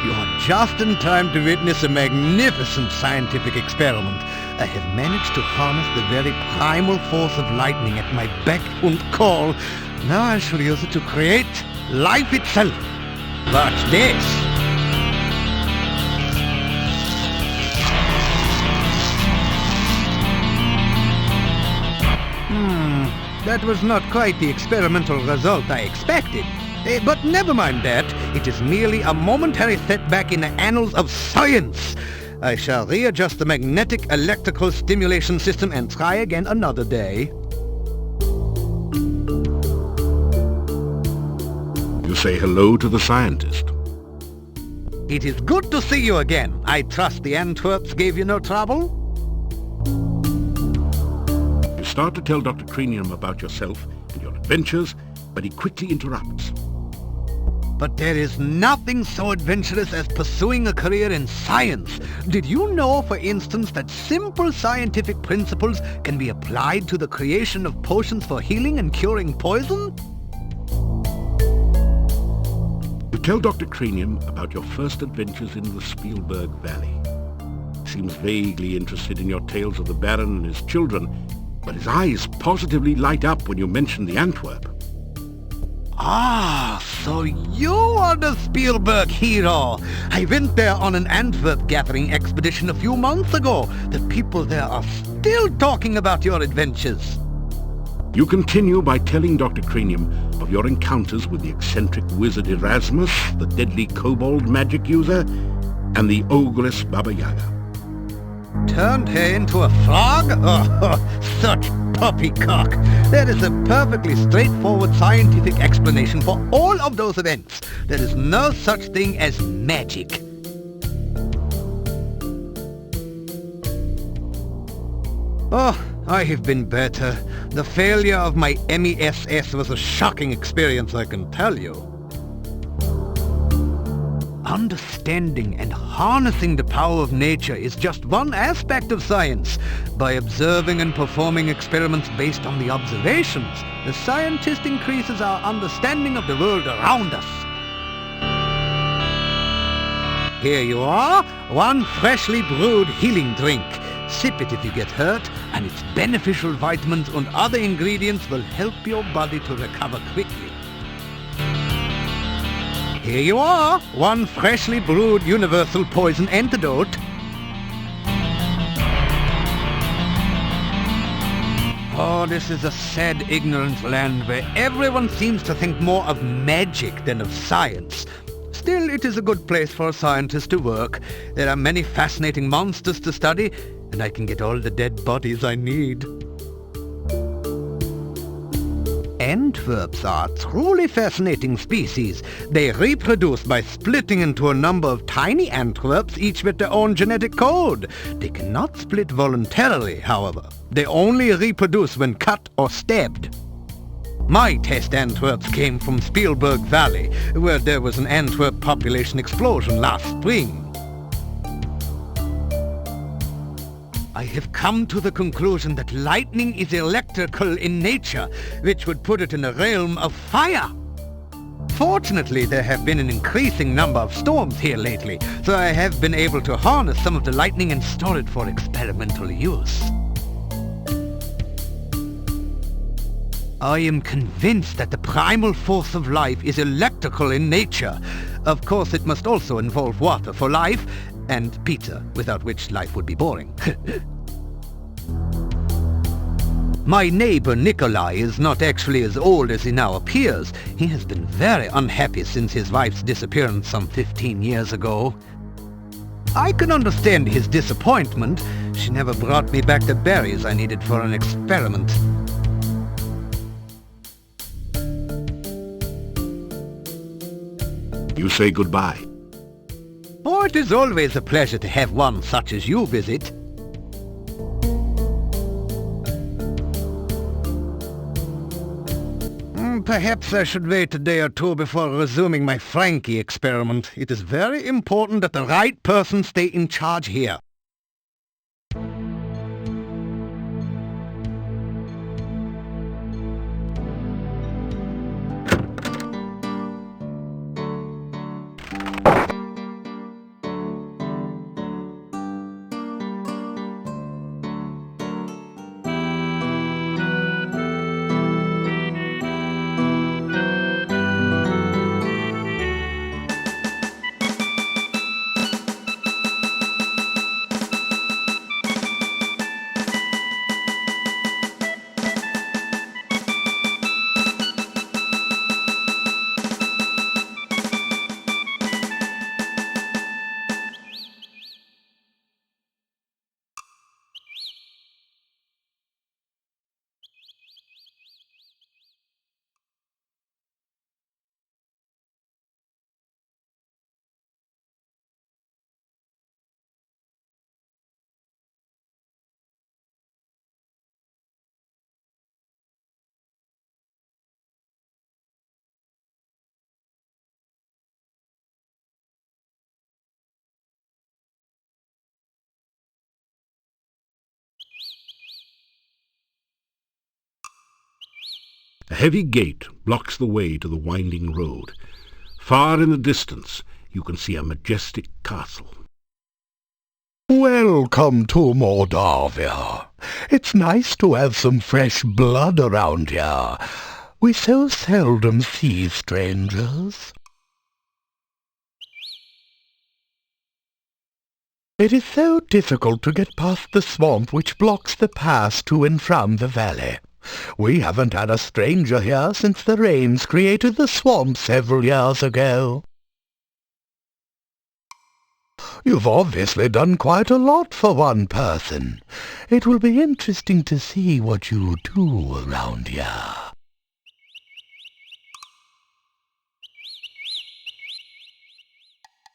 You're just in time to witness a magnificent scientific experiment. I have managed to harness the very primal force of lightning at my beck and call. Now I shall use it to create life itself. Watch this. That was not quite the experimental result I expected. But never mind that. It is merely a momentary setback in the annals of science. I shall readjust the magnetic electrical stimulation system and try again another day. You say hello to the scientist. It is good to see you again. I trust the Antwerps gave you no trouble? You start to tell Dr. Cranium about yourself and your adventures, but he quickly interrupts. But there is nothing so adventurous as pursuing a career in science. Did you know, for instance, that simple scientific principles can be applied to the creation of potions for healing and curing poison? You tell Dr. Cranium about your first adventures in the Spielberg Valley. He seems vaguely interested in your tales of the Baron and his children, but his eyes positively light up when you mention the Antwerp. So you are the Spielberg hero. I went there on an Antwerp gathering expedition a few months ago. The people there are still talking about your adventures. You continue by telling Dr. Cranium of your encounters with the eccentric wizard Erasmus, the deadly kobold magic user, and the ogress Baba Yaga. Turned her into a frog? Oh, such poppycock. There is a perfectly straightforward scientific explanation for all of those events. There is no such thing as magic. Oh, I have been better. The failure of my MESS was a shocking experience, I can tell you. Understanding and harnessing the power of nature is just one aspect of science. By observing and performing experiments based on the observations, the scientist increases our understanding of the world around us. Here you are, one freshly brewed healing drink. Sip it if you get hurt, and its beneficial vitamins and other ingredients will help your body to recover quickly. Here you are, one freshly brewed universal poison antidote. Oh, this is a sad, ignorant land where everyone seems to think more of magic than of science. Still, it is a good place for a scientist to work. There are many fascinating monsters to study, and I can get all the dead bodies I need. Antwerps are a truly fascinating species. They reproduce by splitting into a number of tiny Antwerps, each with their own genetic code. They cannot split voluntarily, however. They only reproduce when cut or stabbed. My test Antwerps came from Spielberg Valley, where there was an Antwerp population explosion last spring. I have come to the conclusion that lightning is electrical in nature, which would put it in the realm of fire. Fortunately, there have been an increasing number of storms here lately, so I have been able to harness some of the lightning and store it for experimental use. I am convinced that the primal force of life is electrical in nature. Of course, it must also involve water for life, and pizza, without which life would be boring. My neighbor Nikolai is not actually as old as he now appears. He has been very unhappy since his wife's disappearance some 15 years ago. I can understand his disappointment. She never brought me back the berries I needed for an experiment. You say goodbye. Oh, it is always a pleasure to have one such as you visit. Perhaps I should wait a day or two before resuming my Frankie experiment. It is very important that the right person stay in charge here. heavy gate blocks the way to the winding road. Far in the distance you can see a majestic castle. Welcome to Mordavia. It's nice to have some fresh blood around here. We so seldom see strangers. It is so difficult to get past the swamp which blocks the pass to and from the valley. We haven't had a stranger here since the rains created the swamp several years ago. You've obviously done quite a lot for one person. It will be interesting to see what you do around here.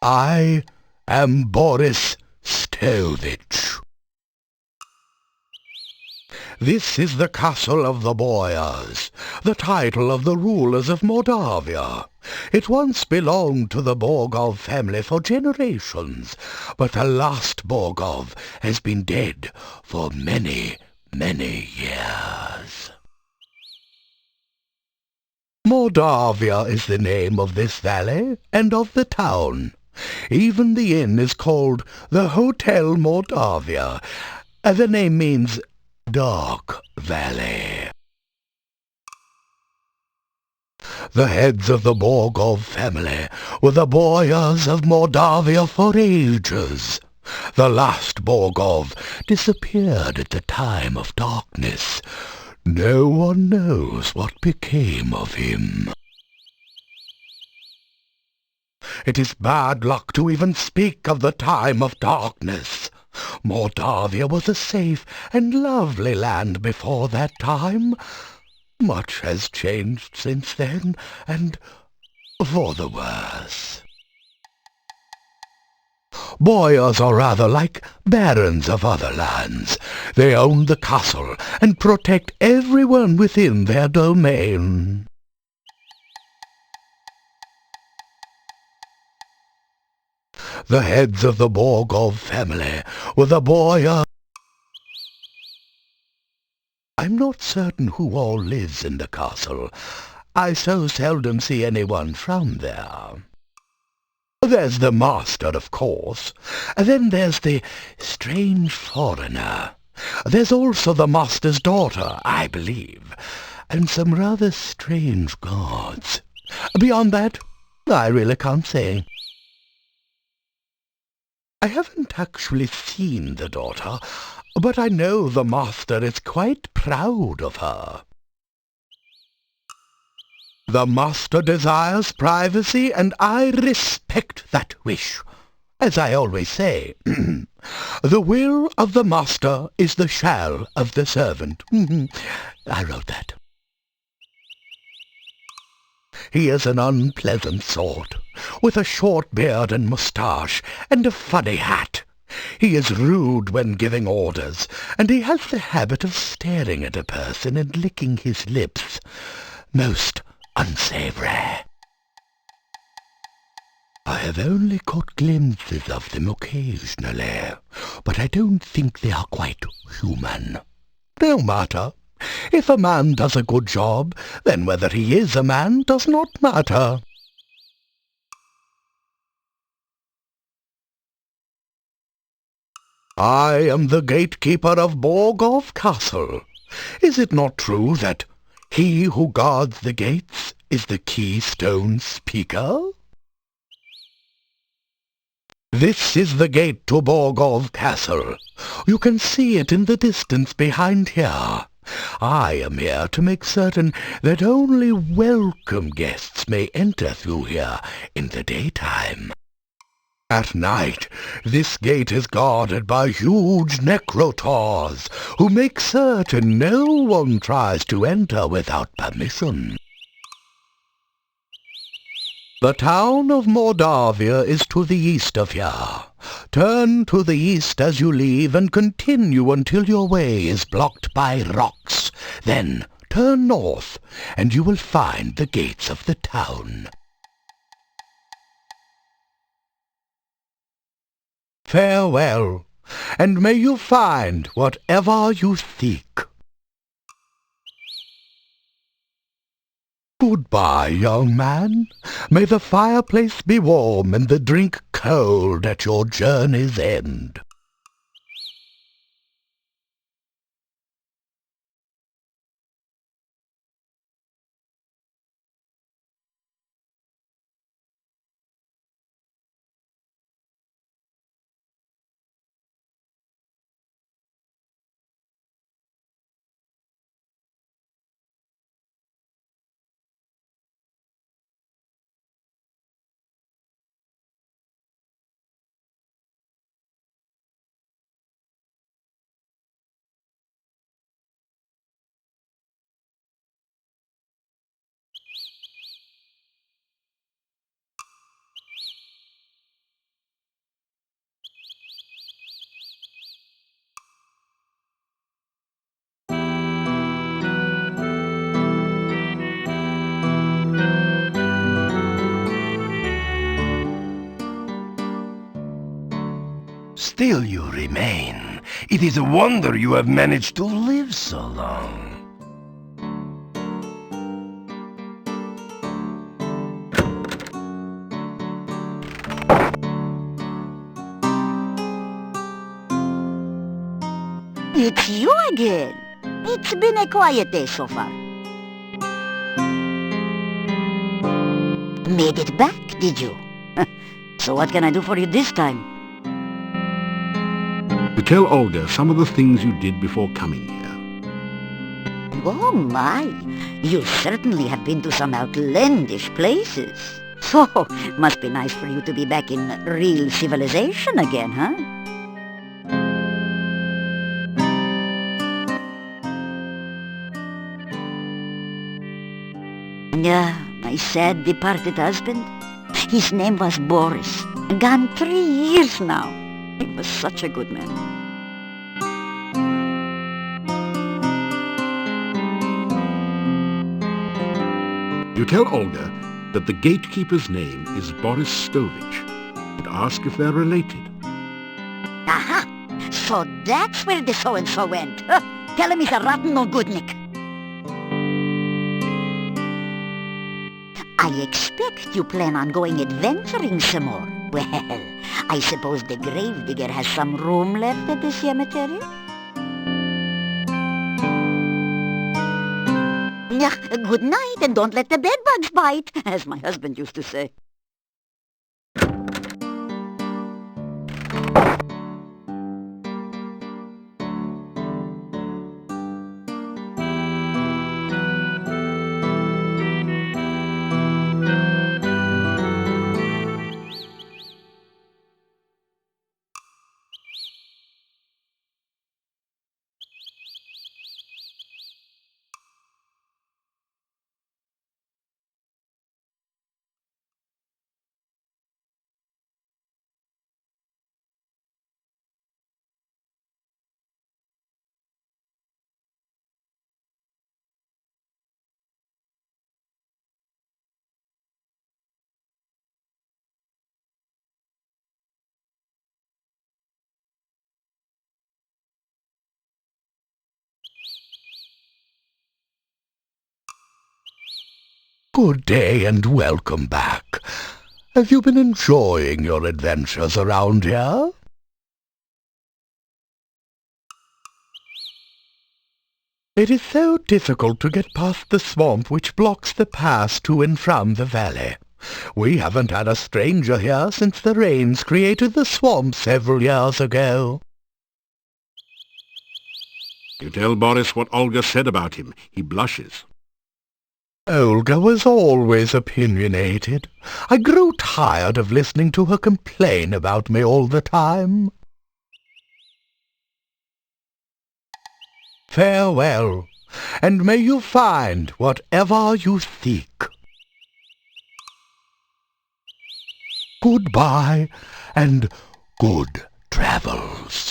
I am Boris Stovich. This is the castle of the Boyars, the title of the rulers of Mordavia. It once belonged to the Borgov family for generations, but the last Borgov has been dead for many, many years. Mordavia is the name of this valley and of the town. Even the inn is called the Hotel Mordavia. The name means Dark Valley. The heads of the Borgov family were the Boyars of Mordavia for ages. The last Borgov disappeared at the time of darkness. No one knows what became of him. It is bad luck to even speak of the time of darkness. Mordavia was a safe and lovely land before that time. Much has changed since then, and for the worse. Boyars are rather like barons of other lands. They own the castle and protect everyone within their domain. The heads of the Borgov family were the Boyars. I'm not certain who all lives in the castle. I so seldom see anyone from there. There's the master, of course. Then there's the strange foreigner. There's also the master's daughter, I believe, and some rather strange guards. Beyond that, I really can't say. I haven't actually seen the daughter, but I know the master is quite proud of her. The master desires privacy, and I respect that wish. As I always say, the will of the master is the shall of the servant. I wrote that. He is an unpleasant sort, with a short beard and moustache, and a funny hat. He is rude when giving orders, and he has the habit of staring at a person and licking his lips. Most unsavory. I have only caught glimpses of them occasionally, but I don't think they are quite human. No matter. If a man does a good job, then whether he is a man does not matter. I am the gatekeeper of Borgov Castle. Is it not true that he who guards the gates is the keystone speaker? This is the gate to Borgov Castle. You can see it in the distance behind here. I am here to make certain that only welcome guests may enter through here in the daytime. At night, this gate is guarded by huge necrotaurs, who make certain no one tries to enter without permission. The town of Mordavia is to the east of here. Turn to the east as you leave and continue until your way is blocked by rocks. Then turn north, and you will find the gates of the town. Farewell, and may you find whatever you seek. Goodbye, young man. May the fireplace be warm and the drink cold at your journey's end. Still you remain. It is a wonder you have managed to live so long. It's you again. It's been a quiet day so far. Made it back, did you? So what can I do for you this time? To tell Olga some of the things you did before coming here. Oh my, you certainly have been to some outlandish places. So, must be nice for you to be back in real civilization again, huh? Yeah, my sad departed husband. His name was Boris. Gone 3 years now. He was such a good man. You tell Olga that the gatekeeper's name is Boris Stovich and ask if they're related. Aha! So that's where the so-and-so went. Tell him he's a rotten no-goodnik. I expect you plan on going adventuring some more. Well, I suppose the gravedigger has some room left at the cemetery? Yeah, good night, and don't let the bedbugs bite, as my husband used to say. Good day and welcome back. Have you been enjoying your adventures around here? It is so difficult to get past the swamp which blocks the pass to and from the valley. We haven't had a stranger here since the rains created the swamp several years ago. You tell Boris what Olga said about him. He blushes. Olga was always opinionated. I grew tired of listening to her complain about me all the time. Farewell, and may you find whatever you seek. Goodbye, and good travels.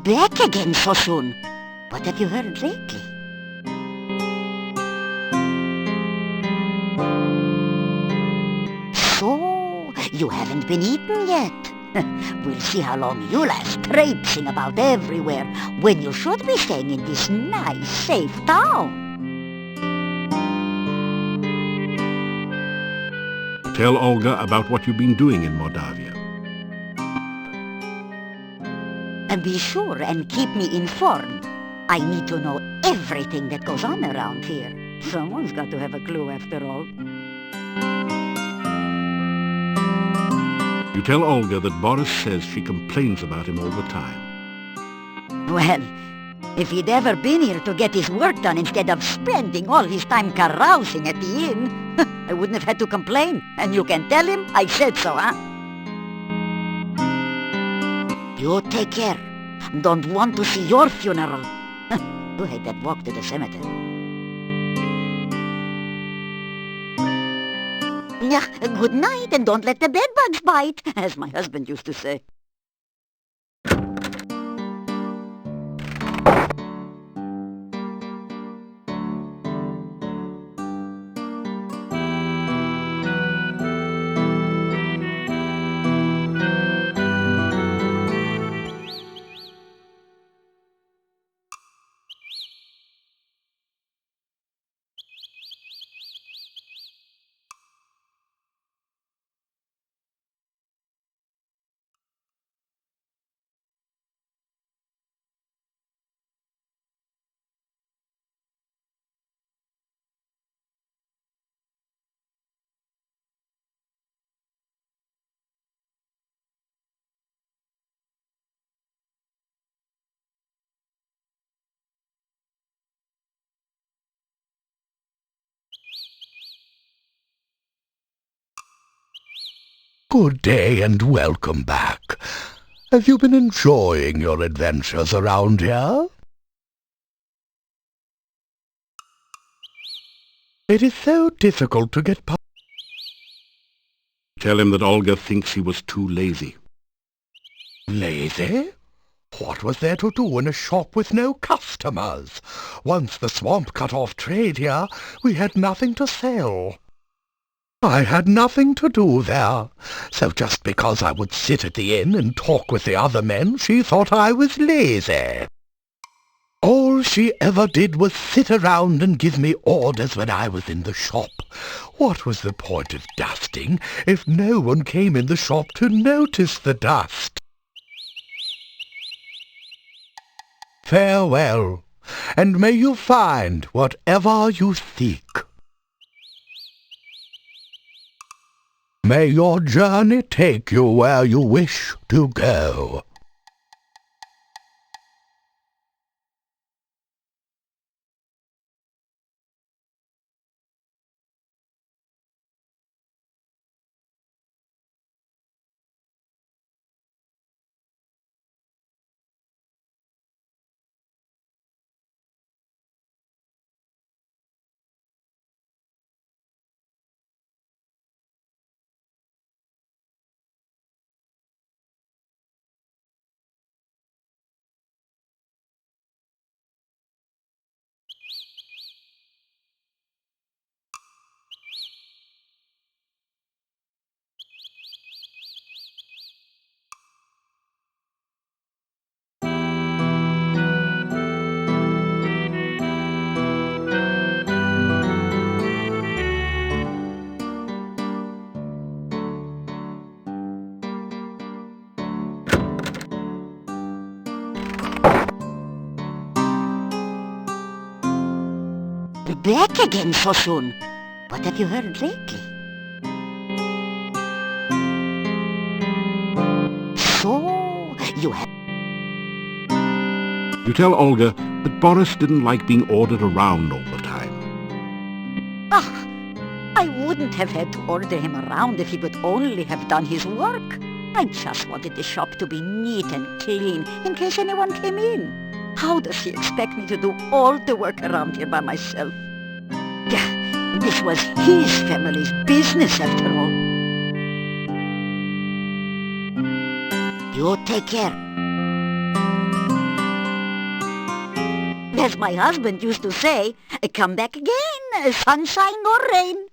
Back again so soon? What have you heard lately? So, you haven't been eaten yet? We'll see how long you last traipsing about everywhere when you should be staying in this nice, safe town. Tell Olga about what you've been doing in Mordavia. And be sure and keep me informed. I need to know everything that goes on around here. Someone's got to have a clue after all. You tell Olga that Boris says she complains about him all the time. Well, if he'd ever been here to get his work done instead of spending all his time carousing at the inn, I wouldn't have had to complain. And you can tell him I said so, huh? You take care. Don't want to see your funeral. You hate that walk to the cemetery. Yeah, good night, and don't let the bedbugs bite, as my husband used to say. Good day and welcome back. Have you been enjoying your adventures around here? It is so difficult to get past. Tell him that Olga thinks he was too lazy. Lazy? What was there to do in a shop with no customers? Once the swamp cut off trade here, we had nothing to sell. I had nothing to do there, so just because I would sit at the inn and talk with the other men, she thought I was lazy. All she ever did was sit around and give me orders when I was in the shop. What was the point of dusting if no one came in the shop to notice the dust? Farewell, and may you find whatever you seek. May your journey take you where you wish to go. Back again so soon? What have you heard lately? So, you have... You tell Olga that Boris didn't like being ordered around all the time. I wouldn't have had to order him around if he would only have done his work. I just wanted the shop to be neat and clean in case anyone came in. How does he expect me to do all the work around here by myself? This was his family's business after all. You take care. As my husband used to say, come back again, sunshine or rain.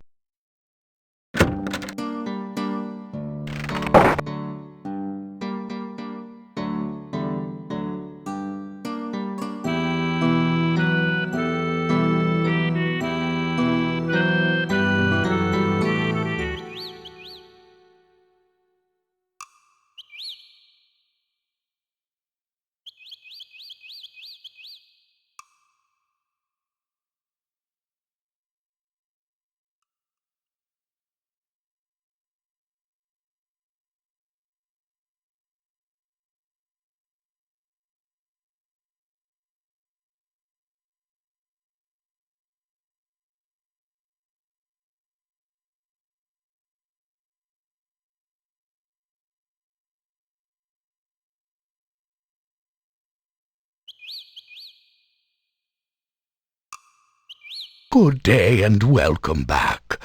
Good day and welcome back.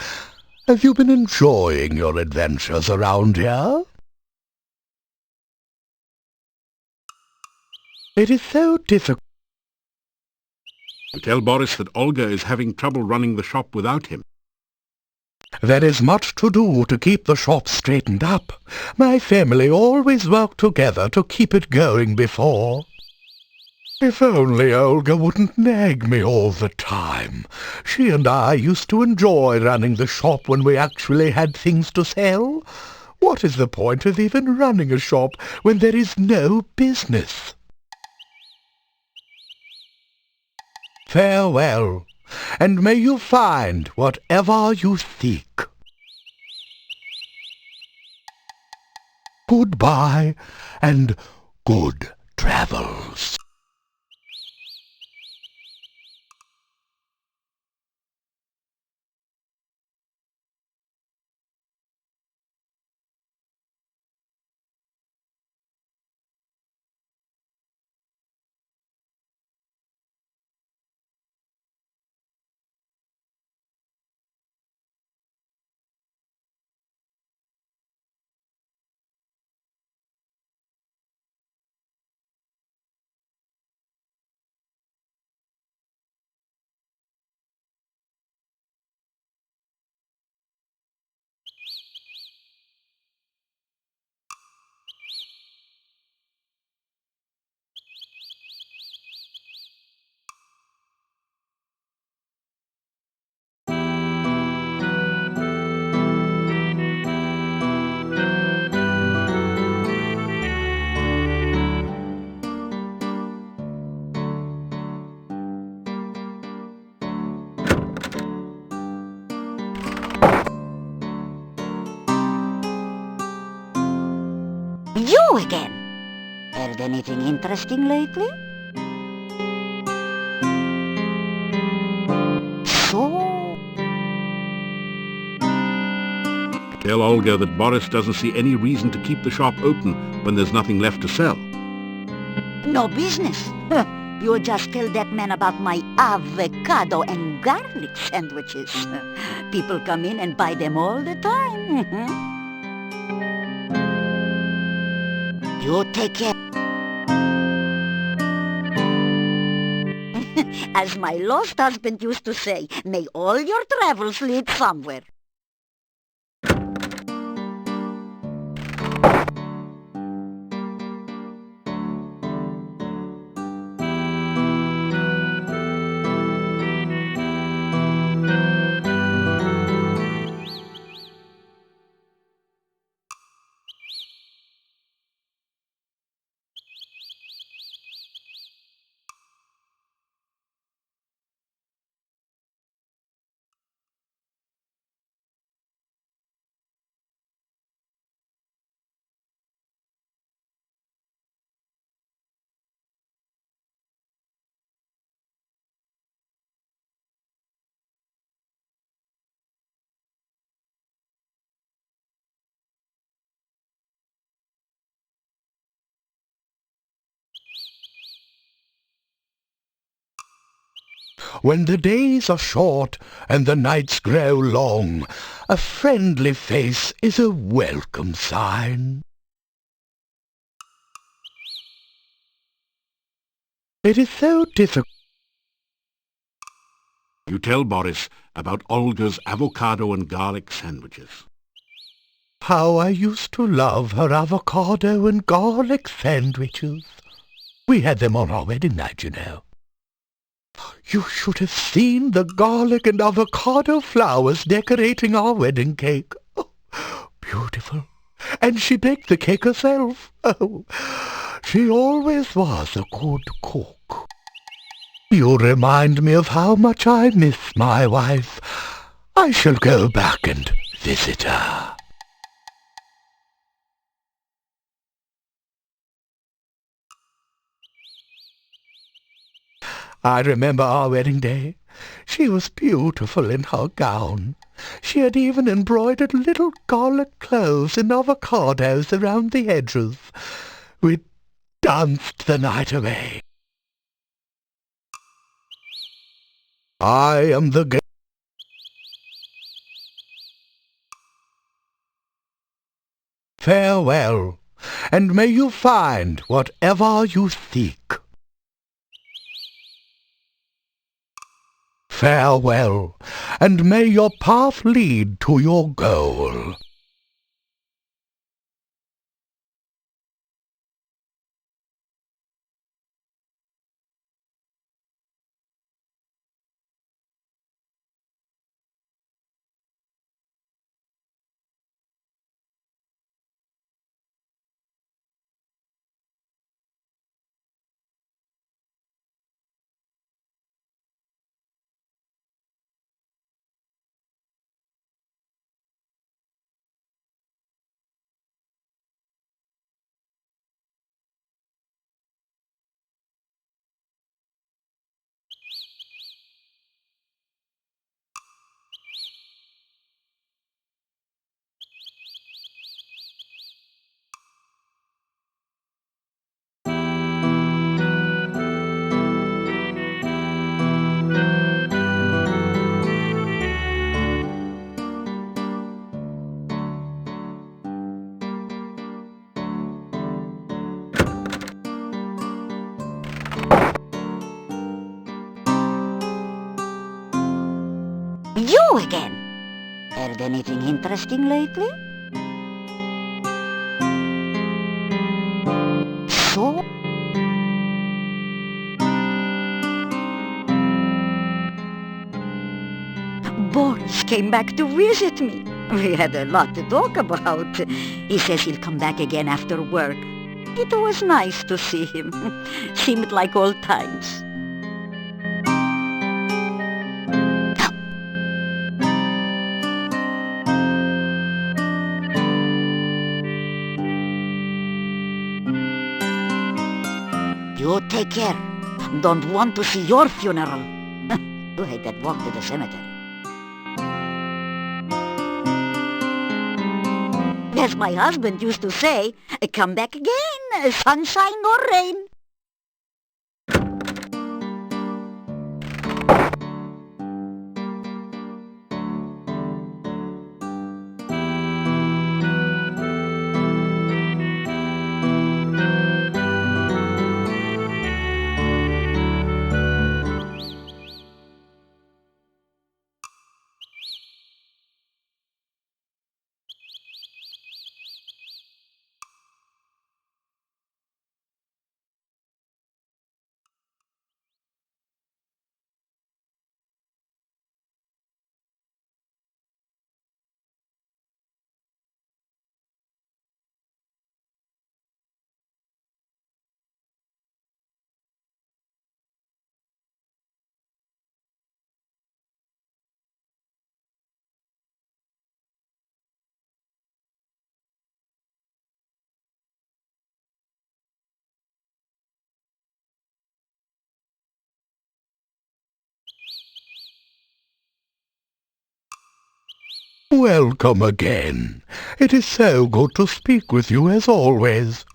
Have you been enjoying your adventures around here? It is so difficult. Tell Boris that Olga is having trouble running the shop without him. There is much to do to keep the shop straightened up. My family always worked together to keep it going before. If only Olga wouldn't nag me all the time. She and I used to enjoy running the shop when we actually had things to sell. What is the point of even running a shop when there is no business? Farewell, and may you find whatever you seek. Goodbye, and good travels. You again! Heard anything interesting lately? So... Tell Olga that Boris doesn't see any reason to keep the shop open when there's nothing left to sell. no business. You just tell that man about my avocado and garlic sandwiches. People come in and buy them all the time. You take care. As my lost husband used to say, may all your travels lead somewhere. When the days are short and the nights grow long, a friendly face is a welcome sign. It is so difficult. You tell Boris about Olga's avocado and garlic sandwiches. How I used to love her avocado and garlic sandwiches. We had them on our wedding night, you know. You should have seen the garlic and avocado flowers decorating our wedding cake. Oh, beautiful. And she baked the cake herself. Oh, she always was a good cook. You remind me of how much I miss my wife. I shall go back and visit her. I remember our wedding day. She was beautiful in her gown. She had even embroidered little garlic cloves and avocados around the edges. We danced the night away. I am the Farewell, and may you find whatever you seek. Farewell, and may your path lead to your goal. You again! Heard anything interesting lately? So? Boris came back to visit me. We had a lot to talk about. He says he'll come back again after work. It was nice to see him. Seemed like old times. You take care. Don't want to see your funeral. You hate that walk to the cemetery. As my husband used to say, come back again, sunshine or rain. Welcome again. It is so good to speak with you as always.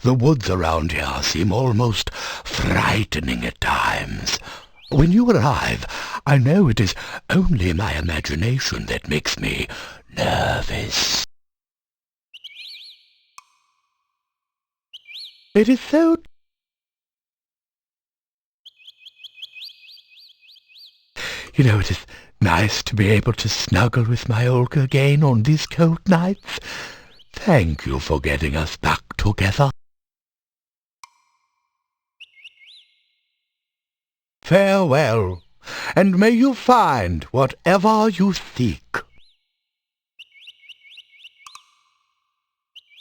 The woods around here seem almost frightening at times. When you arrive, I know it is only my imagination that makes me nervous. It is so... You know, it is nice to be able to snuggle with my Olga again on these cold nights. Thank you for getting us back together. Farewell, and may you find whatever you seek.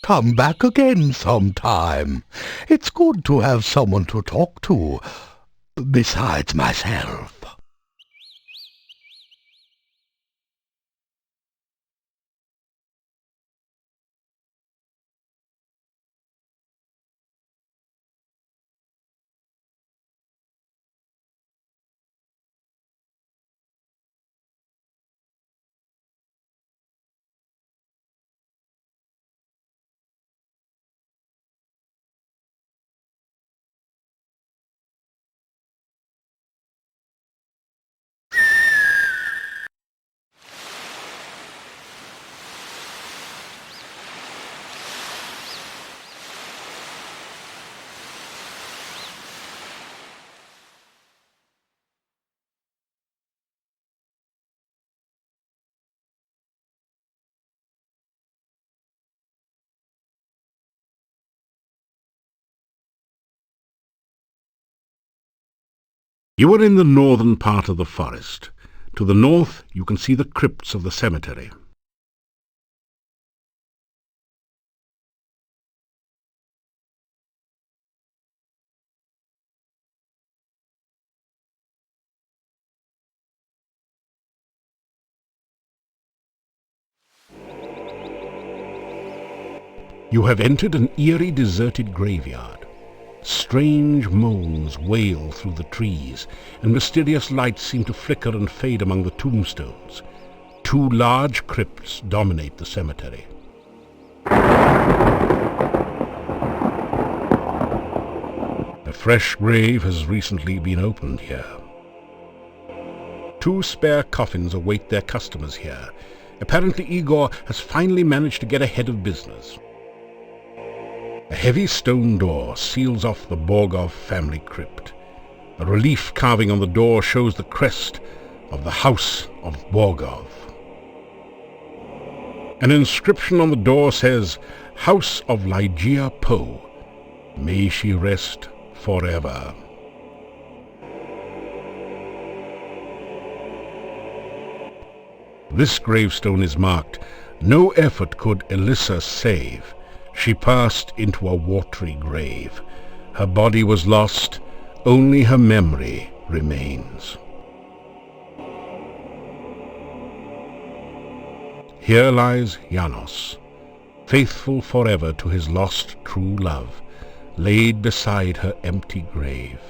Come back again sometime. It's good to have someone to talk to, besides myself. You are in the northern part of the forest. To the north you can see the crypts of the cemetery. You have entered an eerie deserted graveyard. Strange moans wail through the trees, and mysterious lights seem to flicker and fade among the tombstones. Two large crypts dominate the cemetery. A fresh grave has recently been opened here. Two spare coffins await their customers here. Apparently Igor has finally managed to get ahead of business. A heavy stone door seals off the Borgov family crypt. A relief carving on the door shows the crest of the House of Borgov. An inscription on the door says, House of Lygia Poe. May she rest forever. This gravestone is marked, No effort could Elissa save. She passed into a watery grave. Her body was lost, only her memory remains. Here lies Janos, faithful forever to his lost true love, laid beside her empty grave.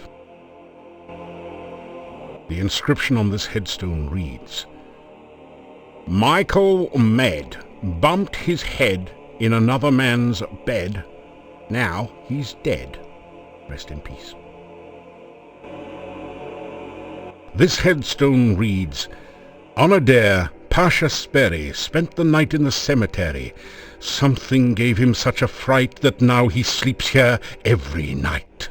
The inscription on this headstone reads, Michael Med bumped his head in another man's bed. Now he's dead. Rest in peace. This headstone reads, On a dare, Pasha Sperry spent the night in the cemetery. Something gave him such a fright that now he sleeps here every night.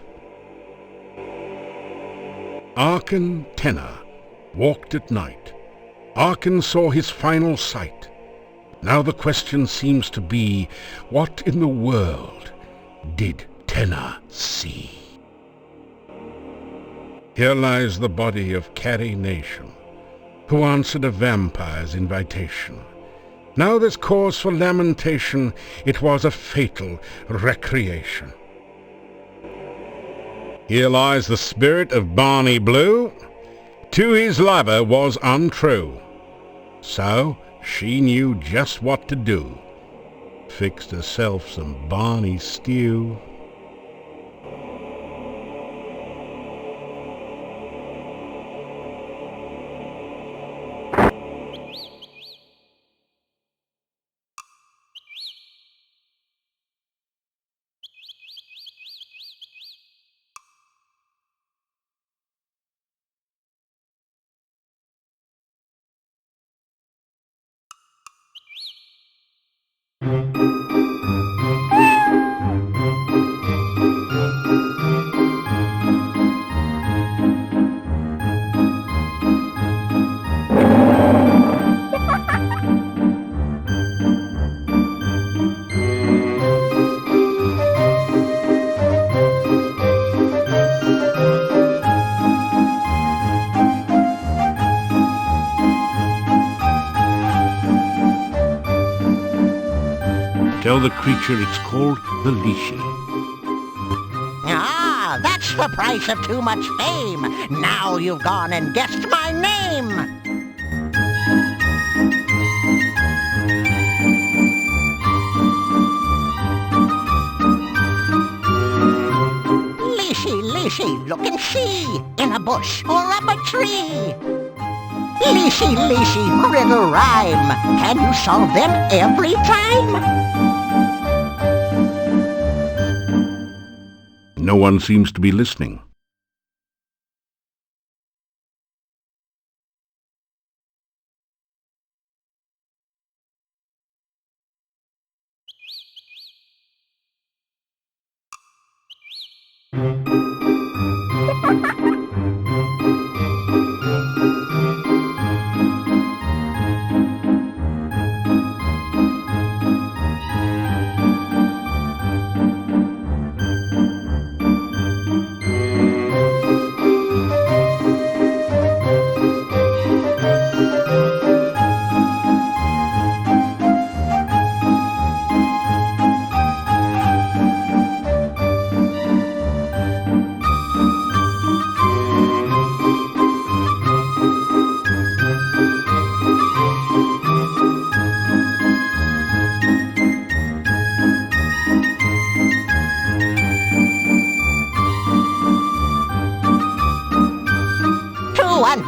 Arkan Tenor walked at night. Arkan saw his final sight. Now the question seems to be, what in the world did Tenor see? Here lies the body of Carrie Nation, who answered a vampire's invitation. Now there's cause for lamentation, it was a fatal recreation. Here lies the spirit of Barney Blue, to his lover was untrue. So she knew just what to do, fixed herself some Barney stew. Tell the creature it's called the Leshy. Ah, that's the price of too much fame. Now you've gone and guessed my name. Leshy, look and see, in a bush or up a tree. Leshy, riddle rhyme, can you solve them every time? No one seems to be listening.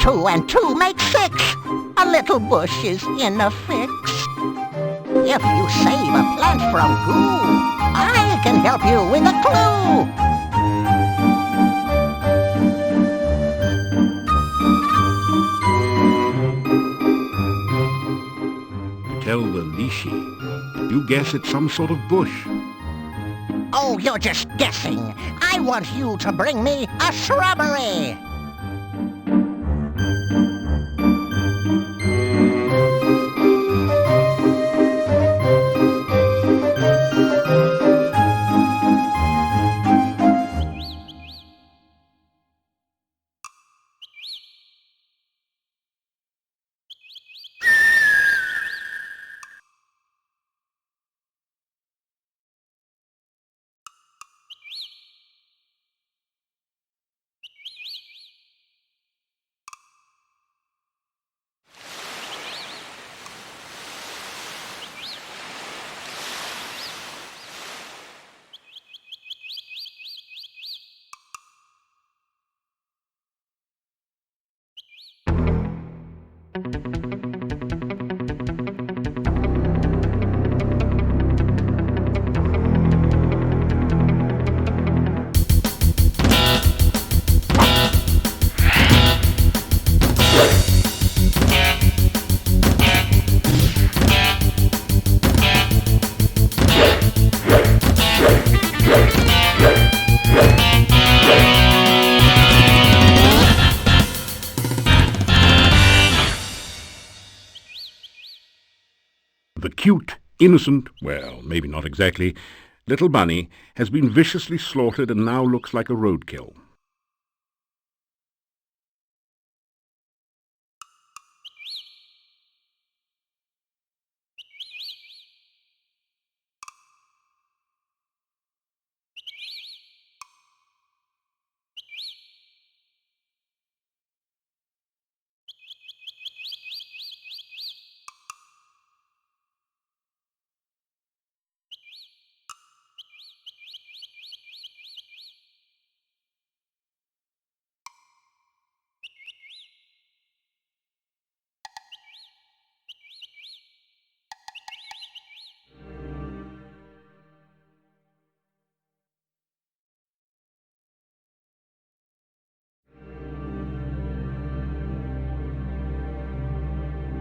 Two and two make six. A little bush is in a fix. If you save a plant from goo, I can help you with a clue. Tell the Leshy. You guess it's some sort of bush. Oh, you're just guessing. I want you to bring me a shrubbery. The cute, innocent, well, maybe not exactly, little bunny has been viciously slaughtered and now looks like a roadkill.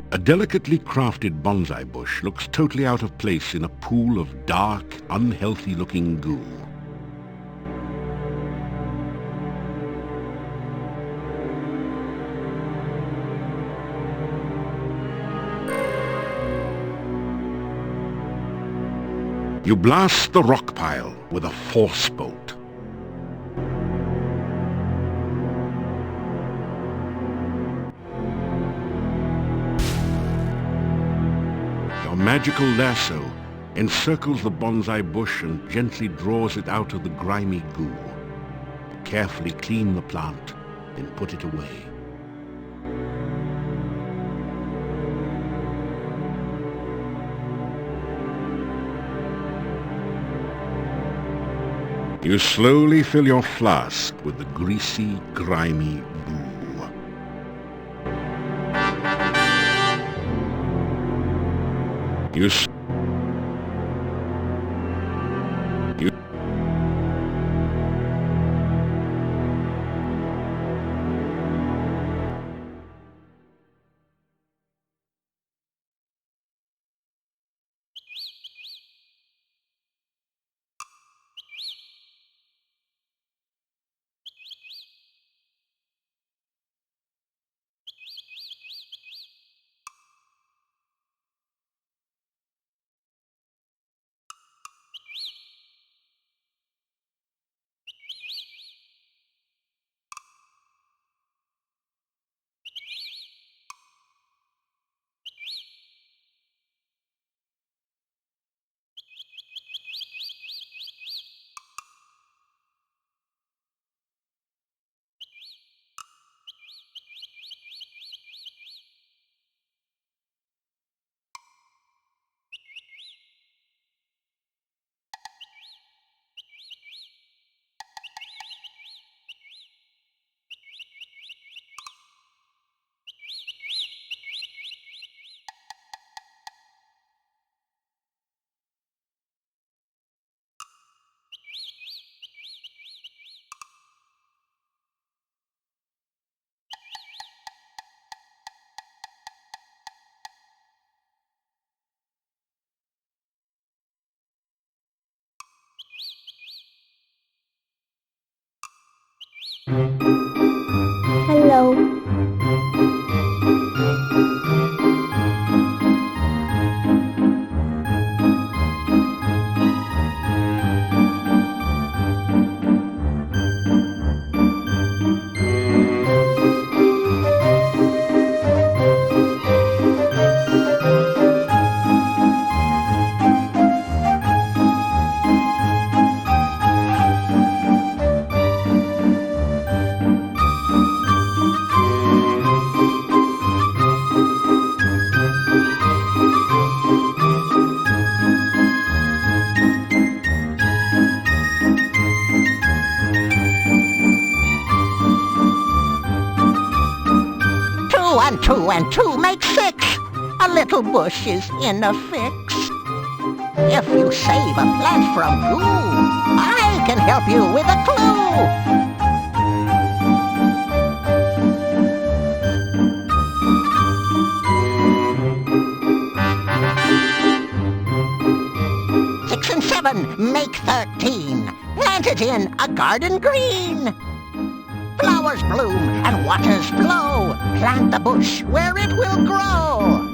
A delicately crafted bonsai bush looks totally out of place in a pool of dark, unhealthy-looking goo. You blast the rock pile with a force bolt. Your magical lasso encircles the bonsai bush and gently draws it out of the grimy goo. Carefully clean the plant, then put it away. You slowly fill your flask with the greasy, grimy goo. You Hello. Two and two make six. A little bush is in a fix. If you save a plant from goo, I can help you with a clue. 6 and 7 make 13. Plant it in a garden green. Flowers bloom and waters flow. Plant the bush where it will grow.